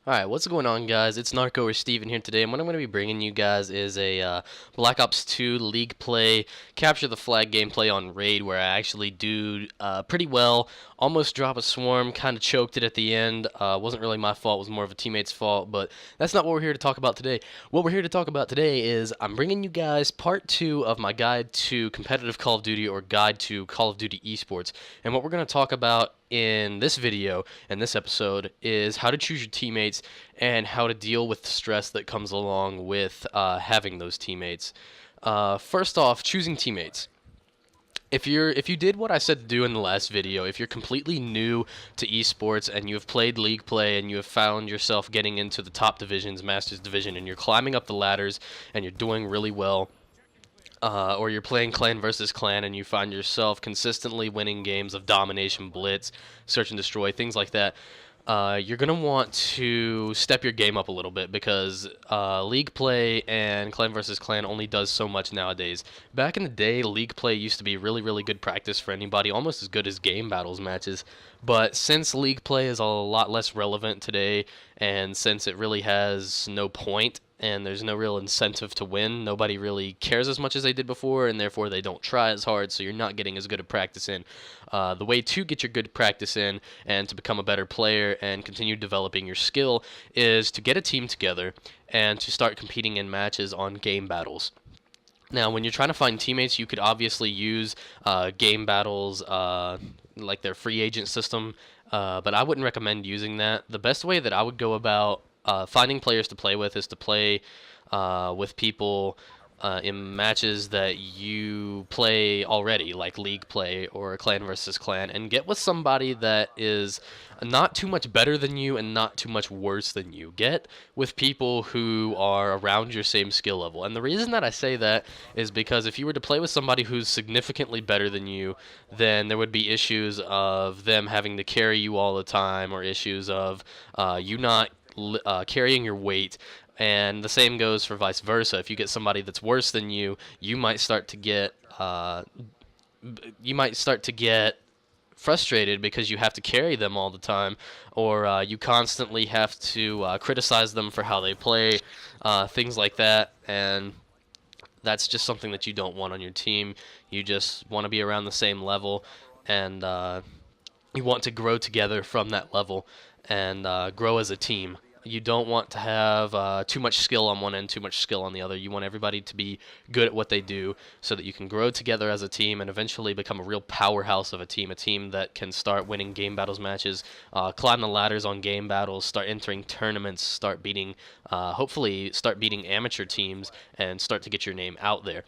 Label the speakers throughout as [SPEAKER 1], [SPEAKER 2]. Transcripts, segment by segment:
[SPEAKER 1] Alright, what's going on, guys? It's Narko or Steven here today, and what I'm going to be bringing you guys is a Black Ops 2 League play, capture the flag gameplay on Raid, where I actually do pretty well. Almost drop a swarm, kind of choked it at the end. Wasn't really my fault, it was more of a teammate's fault, but that's not what we're here to talk about today. What we're here to talk about today is I'm bringing you guys part 2 of my guide to competitive Call of Duty, or guide to Call of Duty eSports. And what we're going to talk about in this video and this episode is how to choose your teammates and how to deal with the stress that comes along with having those teammates. First off, choosing teammates. If you did what I said to do in the last video, if you're completely new to esports and you have played league play and you have found yourself getting into the top divisions, Masters Division, and you're climbing up the ladders and you're doing really well, or you're playing clan versus clan and you find yourself consistently winning games of domination, blitz, search and destroy, things like that, you're going to want to step your game up a little bit because league play and clan versus clan only does so much nowadays. Back in the day, league play used to be really, really good practice for anybody, almost as good as game battles matches. But since league play is a lot less relevant today, and since it really has no point, and there's no real incentive to win, nobody really cares as much as they did before, and therefore they don't try as hard, so you're not getting as good a practice in. The way to get your good practice in and to become a better player and continue developing your skill is to get a team together and to start competing in matches on game battles. Now, when you're trying to find teammates, you could obviously use game battles like their free agent system, but I wouldn't recommend using that. The best way that I would go about finding players to play with is to play with people in matches that you play already, like league play or clan versus clan, and get with somebody that is not too much better than you and not too much worse than you. Get with people who are around your same skill level. And the reason that I say that is because if you were to play with somebody who's significantly better than you, then there would be issues of them having to carry you all the time, or issues of you not carrying your weight. And the same goes for vice versa. If you get somebody that's worse than you, you might start to get frustrated because you have to carry them all the time, or you constantly have to criticize them for how they play, things like that. And that's just something that you don't want on your team. You just want to be around the same level, and you want to grow together from that level and grow as a team. You don't want to have too much skill on one end, too much skill on the other. You want everybody to be good at what they do so that you can grow together as a team and eventually become a real powerhouse of a team that can start winning game battles matches, climb the ladders on game battles, start entering tournaments, start beating, hopefully start beating amateur teams, and start to get your name out there.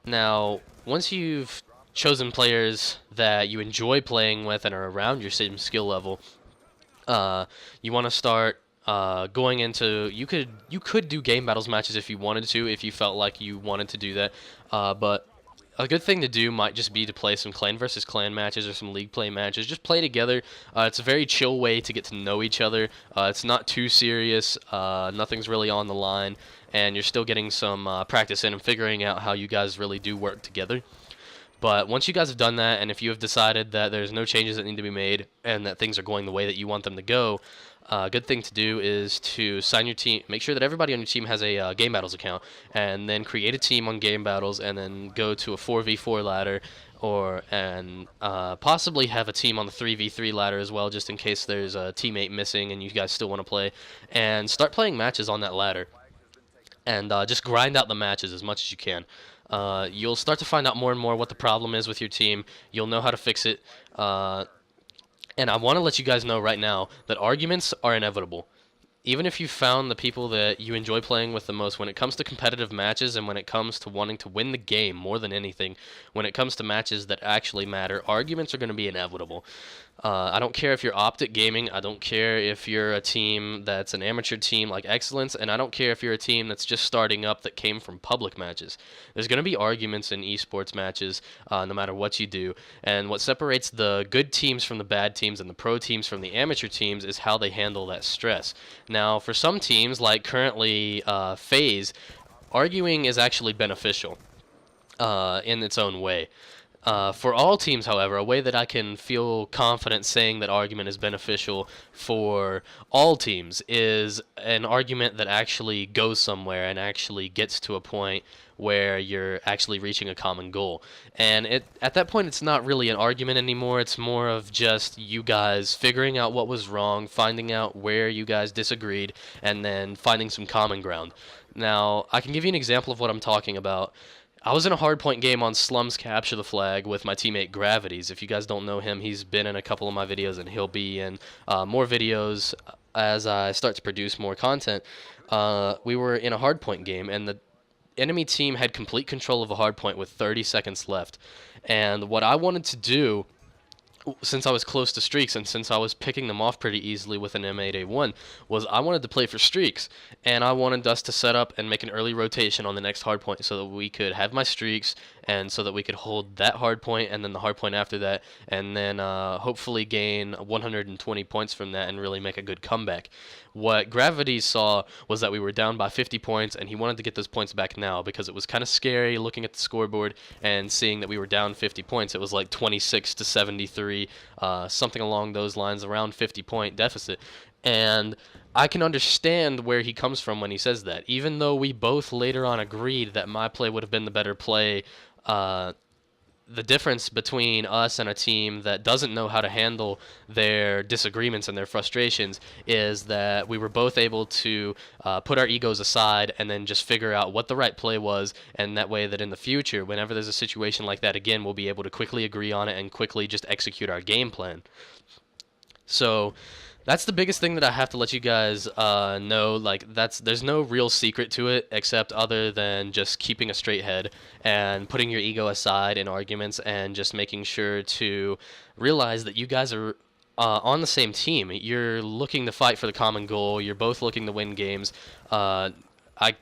[SPEAKER 1] Now, once you've chosen players that you enjoy playing with and are around your same skill level, you want to start going into. You could do game battles matches if you wanted to, if you felt like you wanted to do that. But a good thing to do might just be to play some clan versus clan matches or some league play matches. Just play together. It's a very chill way to get to know each other. It's not too serious. Nothing's really on the line, and you're still getting some practice in and figuring out how you guys really do work together. But once you guys have done that, and if you have decided that there's no changes that need to be made and that things are going the way that you want them to go, a good thing to do is to sign your team. Make sure that everybody on your team has a Game Battles account, and then create a team on Game Battles, and then go to a 4v4 ladder, and possibly have a team on the 3v3 ladder as well, just in case there's a teammate missing and you guys still want to play, and start playing matches on that ladder. And just grind out the matches as much as you can. You'll start to find out more and more what the problem is with your team. You'll know how to fix it. And I want to let you guys know right now that arguments are inevitable. Even if you found the people that you enjoy playing with the most, when it comes to competitive matches and when it comes to wanting to win the game more than anything, when it comes to matches that actually matter, arguments are going to be inevitable. I don't care if you're Optic Gaming, I don't care if you're a team that's an amateur team like Excellence, and I don't care if you're a team that's just starting up that came from public matches. There's going to be arguments in esports matches no matter what you do, and what separates the good teams from the bad teams and the pro teams from the amateur teams is how they handle that stress. Now, for some teams, like currently FaZe, arguing is actually beneficial in its own way. For all teams, however, a way that I can feel confident saying that argument is beneficial for all teams is an argument that actually goes somewhere and actually gets to a point where you're actually reaching a common goal. And at that point, it's not really an argument anymore. It's more of just you guys figuring out what was wrong, finding out where you guys disagreed, and then finding some common ground. Now, I can give you an example of what I'm talking about. I was in a hardpoint game on Slum's Capture the Flag with my teammate Gravities. If you guys don't know him, he's been in a couple of my videos, and he'll be in more videos as I start to produce more content. We were in a hardpoint game, and the enemy team had complete control of a hardpoint with 30 seconds left. And what I wanted to do, since I was close to streaks and since I was picking them off pretty easily with an M8A1, was I wanted to play for streaks, and I wanted us to set up and make an early rotation on the next hardpoint so that we could have my streaks and so that we could hold that hardpoint and then the hardpoint after that, and then hopefully gain 120 points from that and really make a good comeback. What Gravity saw was that we were down by 50 points, and he wanted to get those points back now because it was kind of scary looking at the scoreboard and seeing that we were down 50 points. It was like 26 to 73, something along those lines, around 50-point deficit. And I can understand where he comes from when he says that. Even though we both later on agreed that my play would have been the better play, the difference between us and a team that doesn't know how to handle their disagreements and their frustrations is that we were both able to put our egos aside and then just figure out what the right play was, and that way that in the future, whenever there's a situation like that again, we'll be able to quickly agree on it and quickly just execute our game plan. So that's the biggest thing that I have to let you guys know. Like, there's no real secret to it except other than just keeping a straight head and putting your ego aside in arguments and just making sure to realize that you guys are on the same team. You're looking to fight for the common goal. You're both looking to win games. I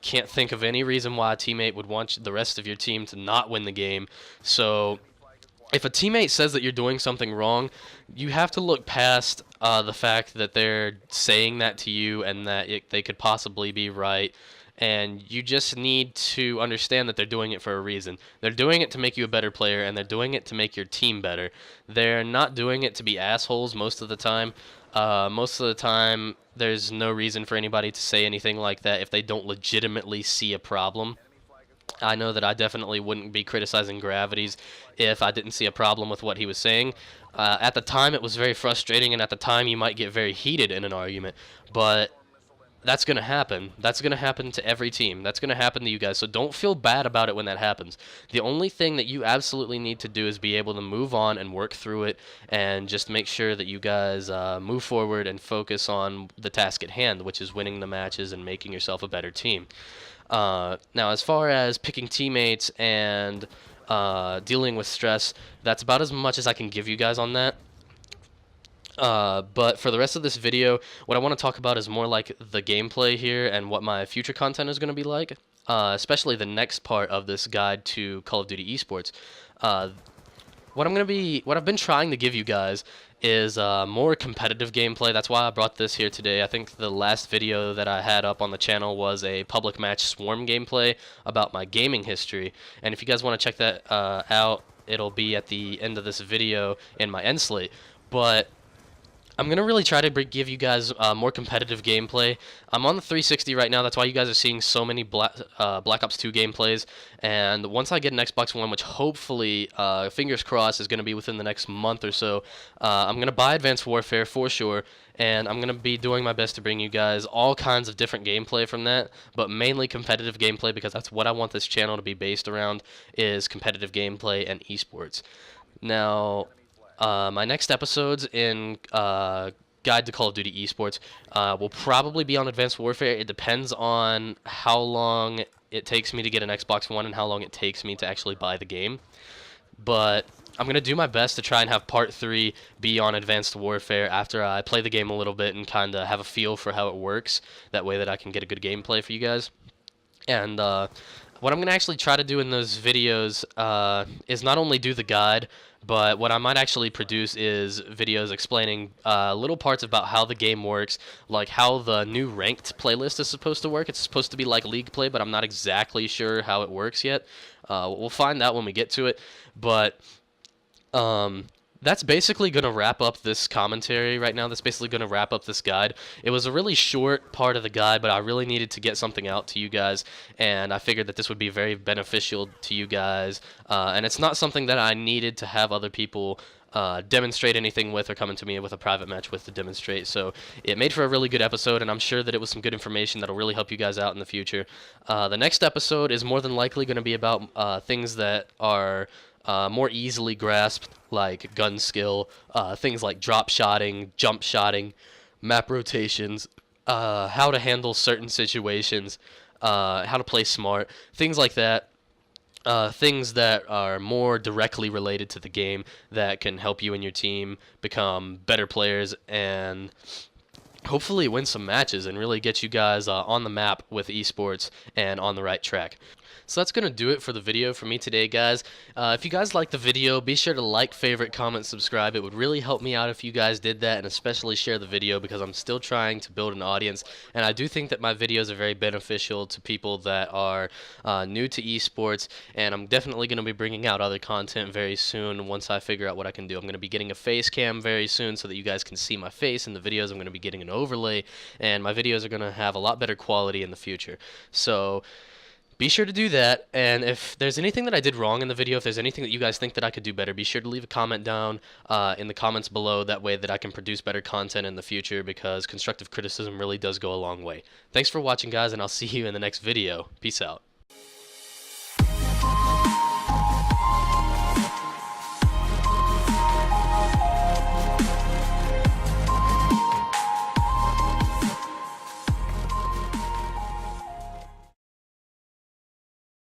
[SPEAKER 1] can't think of any reason why a teammate would want the rest of your team to not win the game. So if a teammate says that you're doing something wrong, you have to look past the fact that they're saying that to you and that they could possibly be right. And you just need to understand that they're doing it for a reason. They're doing it to make you a better player, and they're doing it to make your team better. They're not doing it to be assholes most of the time. Most of the time, there's no reason for anybody to say anything like that if they don't legitimately see a problem. I know that I definitely wouldn't be criticizing Gravities if I didn't see a problem with what he was saying. At the time, it was very frustrating, and at the time, you might get very heated in an argument. But that's going to happen. That's going to happen to every team. That's going to happen to you guys. So don't feel bad about it when that happens. The only thing that you absolutely need to do is be able to move on and work through it and just make sure that you guys move forward and focus on the task at hand, which is winning the matches and making yourself a better team. Now, as far as picking teammates and dealing with stress, that's about as much as I can give you guys on that. But for the rest of this video, what I want to talk about is more like the gameplay here and what my future content is going to be like, especially the next part of this guide to Call of Duty eSports. What I've been trying to give you guys is more competitive gameplay. That's why I brought this here today. I think the last video that I had up on the channel was a public match swarm gameplay about my gaming history. And if you guys want to check that out, it'll be at the end of this video in my end slate. But I'm going to really try to give you guys more competitive gameplay. I'm on the 360 right now. That's why you guys are seeing so many Black Ops 2 gameplays. And once I get an Xbox One, which hopefully, fingers crossed, is going to be within the next month or so, I'm going to buy Advanced Warfare for sure. And I'm going to be doing my best to bring you guys all kinds of different gameplay from that, but mainly competitive gameplay, because that's what I want this channel to be based around, is competitive gameplay and esports. Now, my next episodes in Guide to Call of Duty eSports will probably be on Advanced Warfare. It depends on how long it takes me to get an Xbox One and how long it takes me to actually buy the game. But I'm going to do my best to try and have Part 3 be on Advanced Warfare after I play the game a little bit and kind of have a feel for how it works. That way that I can get a good gameplay for you guys. And what I'm going to actually try to do in those videos is not only do the guide, but what I might actually produce is videos explaining little parts about how the game works, like how the new ranked playlist is supposed to work. It's supposed to be like League play, but I'm not exactly sure how it works yet. We'll find out when we get to it. But Um, that's basically going to wrap up this commentary right now. That's basically going to wrap up this guide. It was a really short part of the guide, but I really needed to get something out to you guys, and I figured that this would be very beneficial to you guys. And it's not something that I needed to have other people demonstrate anything with or coming to me with a private match with to demonstrate. So it made for a really good episode, and I'm sure that it was some good information that'll really help you guys out in the future. The next episode is more than likely going to be about things that are more easily grasped, like gun skill, things like drop shotting, jump shotting, map rotations, how to handle certain situations, how to play smart, things like that. Things that are more directly related to the game that can help you and your team become better players and hopefully win some matches and really get you guys on the map with esports and on the right track. So that's going to do it for the video for me today, guys. If you guys liked the video, be sure to like, favorite, comment, subscribe. It would really help me out if you guys did that, and especially share the video because I'm still trying to build an audience, and I do think that my videos are very beneficial to people that are new to esports, and I'm definitely going to be bringing out other content very soon once I figure out what I can do. I'm going to be getting a face cam very soon so that you guys can see my face in the videos. I'm going to be getting an overlay, and my videos are going to have a lot better quality in the future. So be sure to do that, and if there's anything that I did wrong in the video, if there's anything that you guys think that I could do better, be sure to leave a comment down in the comments below. That way that I can produce better content in the future, because constructive criticism really does go a long way. Thanks for watching, guys, and I'll see you in the next video. Peace out.